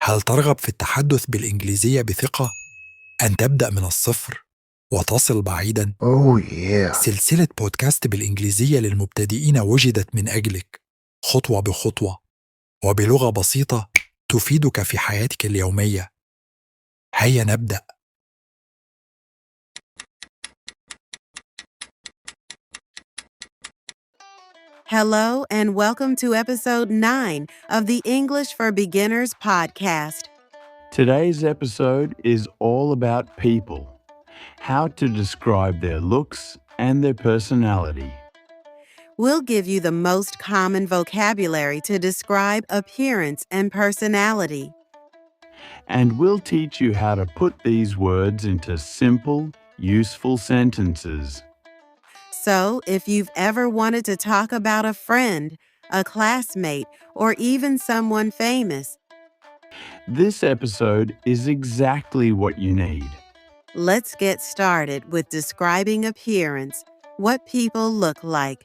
هل ترغب في التحدث بالإنجليزية بثقة؟ أن تبدأ من الصفر وتصل بعيداً؟ Oh yeah. سلسلة بودكاست بالإنجليزية للمبتدئين وجدت من أجلك، خطوة بخطوة وبلغة بسيطة تفيدك في حياتك اليومية. هيا نبدأ. Hello and welcome to episode 9 of the English for Beginners podcast. Today's episode is all about people, how to describe their looks and their personality. We'll give you the most common vocabulary to describe appearance and personality. And we'll teach you how to put these words into simple, useful sentences. So, if you've ever wanted to talk about a friend, a classmate, or even someone famous, This episode is exactly what you need. let's get started with describing appearance, what people look like.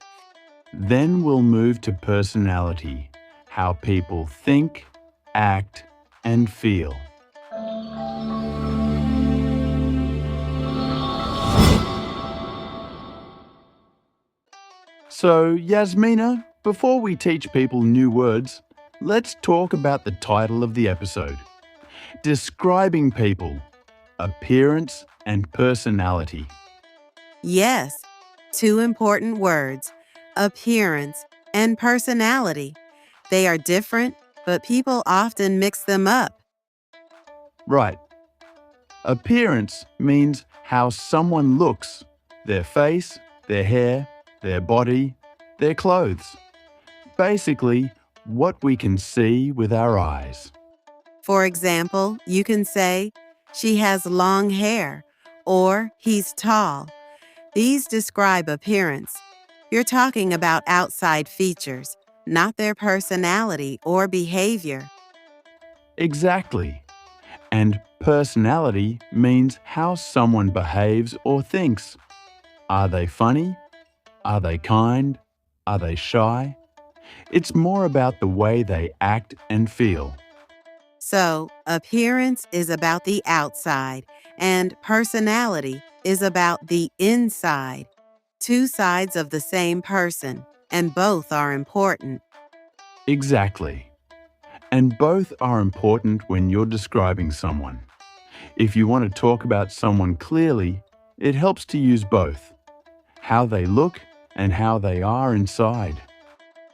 Then we'll move to personality, how people think, act, and feel. So, Yasmina, before we teach people new words, let's talk about the title of the episode. Describing people, appearance and personality. Yes, two important words, appearance and personality. They are different, but people often mix them up. Right. Appearance means how someone looks, their face, their hair, their body, their clothes. Basically, what we can see with our eyes. For example, you can say, she has long hair, or he's tall. These describe appearance. You're talking about outside features, not their personality or behavior. Exactly. And personality means how someone behaves or thinks. Are they funny? Are they kind? Are they shy? It's more about the way they act and feel. So, appearance is about the outside, and personality is about the inside. Two sides of the same person, and both are important. Exactly. And both are important when you're describing someone. If you want to talk about someone clearly, it helps to use both. How they look and how they are inside.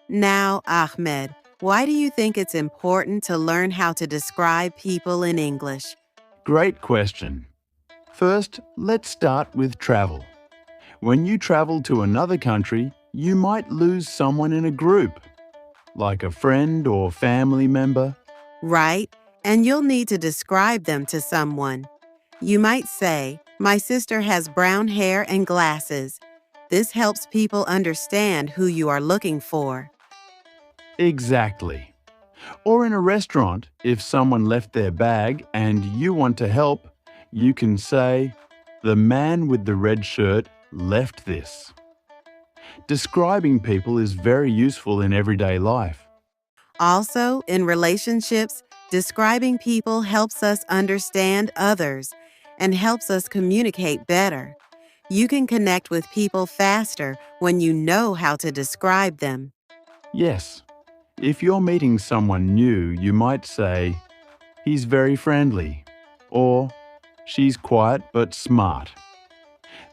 Now, Ahmed, why do you think it's important to learn how to describe people in English? Great question. First, let's start with travel. When you travel to another country, you might lose someone in a group, like a friend or family member. Right? And you'll need to describe them to someone. You might say, my sister has brown hair and glasses. This helps people understand who you are looking for. Exactly. Or in a restaurant, if someone left their bag and you want to help, you can say, the man with the red shirt left this. Describing people is very useful in everyday life. Also, in relationships, describing people helps us understand others and helps us communicate better. You can connect with people faster when you know how to describe them. Yes. If you're meeting someone new, you might say, he's very friendly, or she's quiet but smart.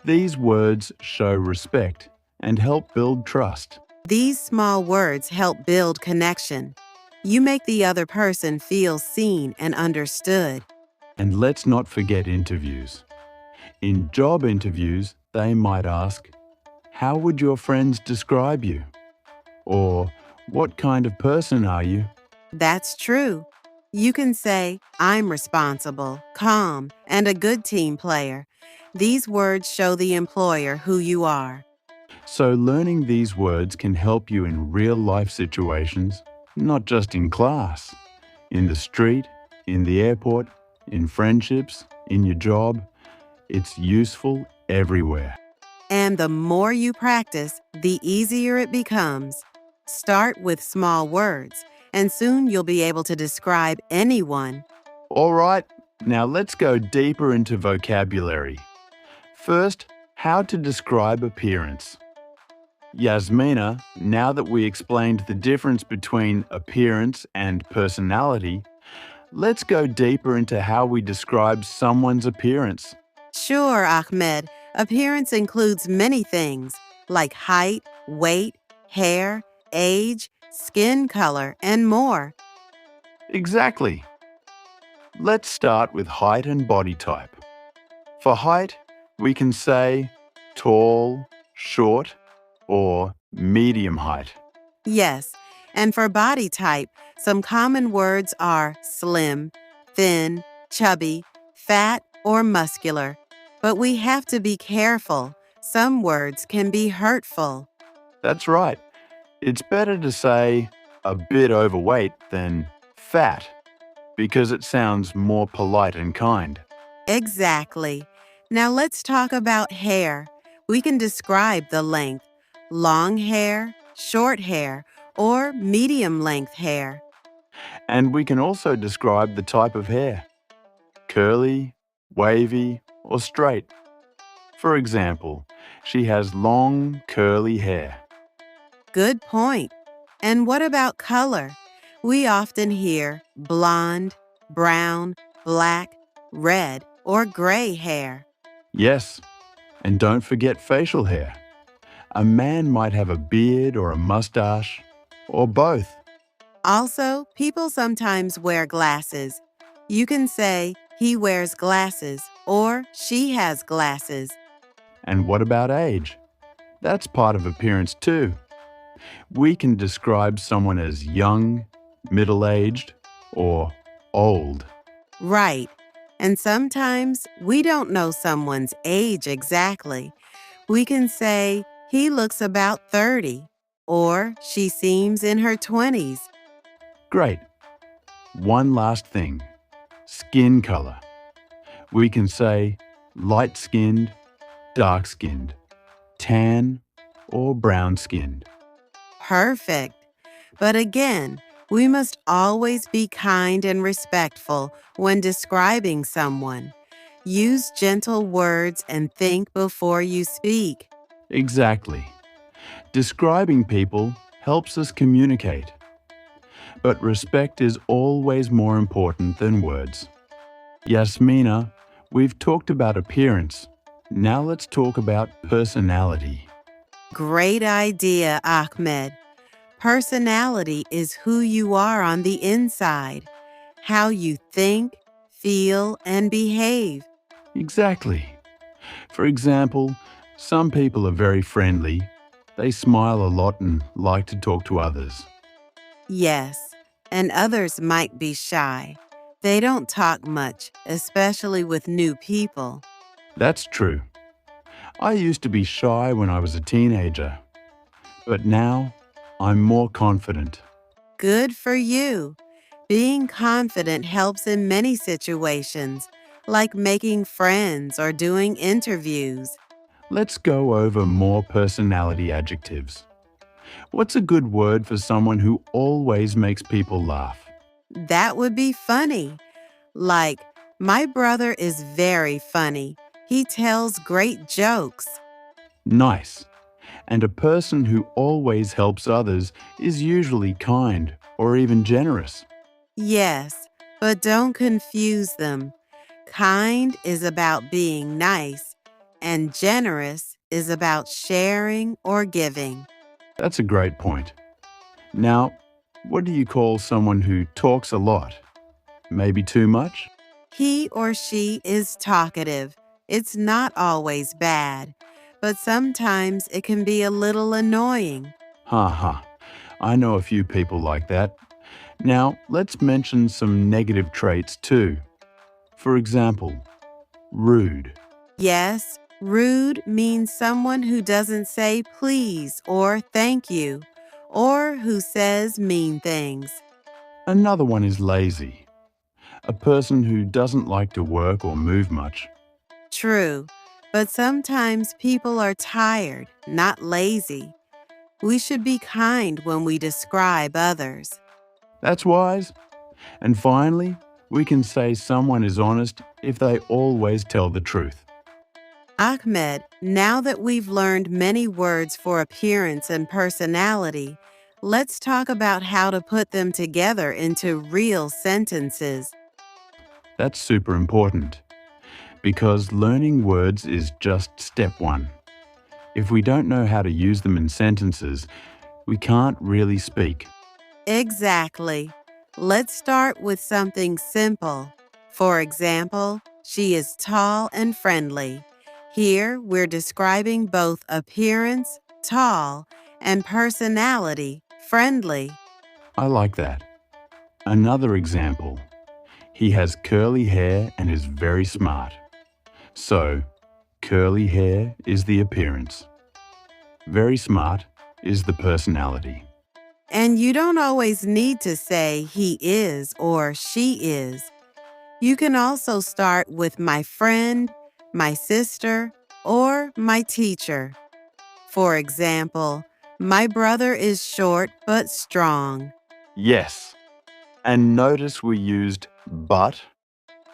These words show respect and help build trust. These small words help build connection. You make the other person feel seen and understood. And let's not forget interviews. In job interviews, they might ask, how would your friends describe you? Or, what kind of person are you? That's true. You can say, I'm responsible, calm, and a good team player. These words show the employer who you are. So learning these words can help you in real-life situations, not just in class. In the street, in the airport, in friendships, in your job. It's useful everywhere. And the more you practice, the easier it becomes. Start with small words and soon you'll be able to describe anyone. All right, now let's go deeper into vocabulary. First, how to describe appearance. Yasmina, now that we explained the difference between appearance and personality, let's go deeper into how we describe someone's appearance. Sure, Ahmed. Appearance includes many things like height, weight, hair, age, skin color, and more. Exactly. Let's start with height and body type. For height, we can say tall, short, or medium height. Yes, and for body type, some common words are slim, thin, chubby, fat, or muscular. But we have to be careful. Some words can be hurtful. That's right. It's better to say a bit overweight than fat because it sounds more polite and kind. Exactly. Now let's talk about hair. We can describe the length: long hair, short hair, or medium-length hair. And we can also describe the type of hair: curly, wavy, or straight. For example, she has long, curly hair. Good point. And what about color? We often hear blonde, brown, black, red, or gray hair. Yes, and don't forget facial hair. A man might have a beard or a mustache, or both. Also, people sometimes wear glasses. You can say, he wears glasses, or she has glasses. And what about age? That's part of appearance too. We can describe someone as young, middle-aged, or old. Right. And sometimes we don't know someone's age exactly. We can say, he looks about 30, or she seems in her 20s. Great. One last thing. Skin color. We can say light-skinned, dark-skinned, tan, or brown-skinned. Perfect. But again, we must always be kind and respectful when describing someone. Use gentle words and think before you speak. Exactly. Describing people helps us communicate. But respect is always more important than words. Yasmina, we've talked about appearance. Now let's talk about personality. Great idea, Ahmed. Personality is who you are on the inside, how you think, feel, and behave. Exactly. For example, some people are very friendly. They smile a lot and like to talk to others. Yes, and others might be shy. They don't talk much, especially with new people. That's true. I used to be shy when I was a teenager, but now I'm more confident. Good for you. Being confident helps in many situations, like making friends or doing interviews. Let's go over more personality adjectives. What's a good word for someone who always makes people laugh? That would be funny. Like, my brother is very funny. He tells great jokes. Nice. And a person who always helps others is usually kind or even generous. Yes, but don't confuse them. Kind is about being nice, and generous is about sharing or giving. That's a great point. Now, what do you call someone who talks a lot? Maybe too much? He or she is talkative. It's not always bad, but sometimes it can be a little annoying. Ha ha. I know a few people like that. Now, let's mention some negative traits too. For example, rude. Yes, rude means someone who doesn't say please or thank you, or who says mean things. Another one is lazy. A person who doesn't like to work or move much. True, but sometimes people are tired, not lazy. We should be kind when we describe others. That's wise. And finally, we can say someone is honest if they always tell the truth. Ahmed, now that we've learned many words for appearance and personality, let's talk about how to put them together into real sentences. That's super important because learning words is just step one. If we don't know how to use them in sentences, we can't really speak. Exactly. Let's start with something simple. For example, she is tall and friendly. Here, we're describing both appearance, tall, and personality, friendly. I like that. Another example. He has curly hair and is very smart. So, curly hair is the appearance. Very smart is the personality. And you don't always need to say he is or she is. You can also start with my friend, my sister, or my teacher. For example, my brother is short but strong. Yes. And notice we used but,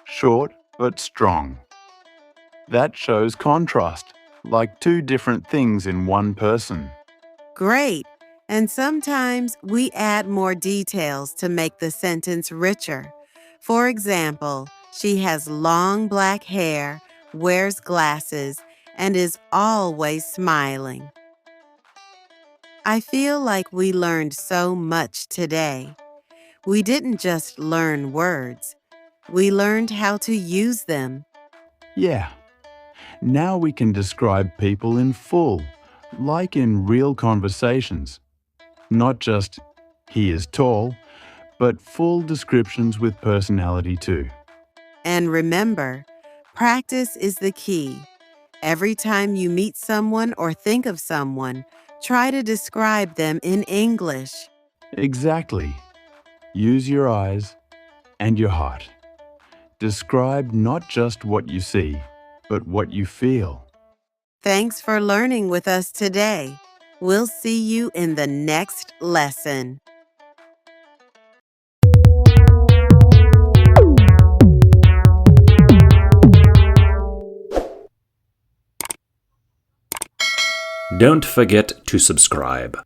short but strong. That shows contrast, like two different things in one person. Great. And sometimes we add more details to make the sentence richer. For example, she has long black hair, wears glasses, and is always smiling. I feel like we learned so much today. We didn't just learn words. We learned how to use them. Yeah. Now we can describe people in full, like in real conversations. Not just, he is tall, but full descriptions with personality too. And remember, practice is the key. Every time you meet someone or think of someone, try to describe them in English. Exactly. Use your eyes and your heart. Describe not just what you see, but what you feel. Thanks for learning with us today. We'll see you in the next lesson. Don't forget to subscribe.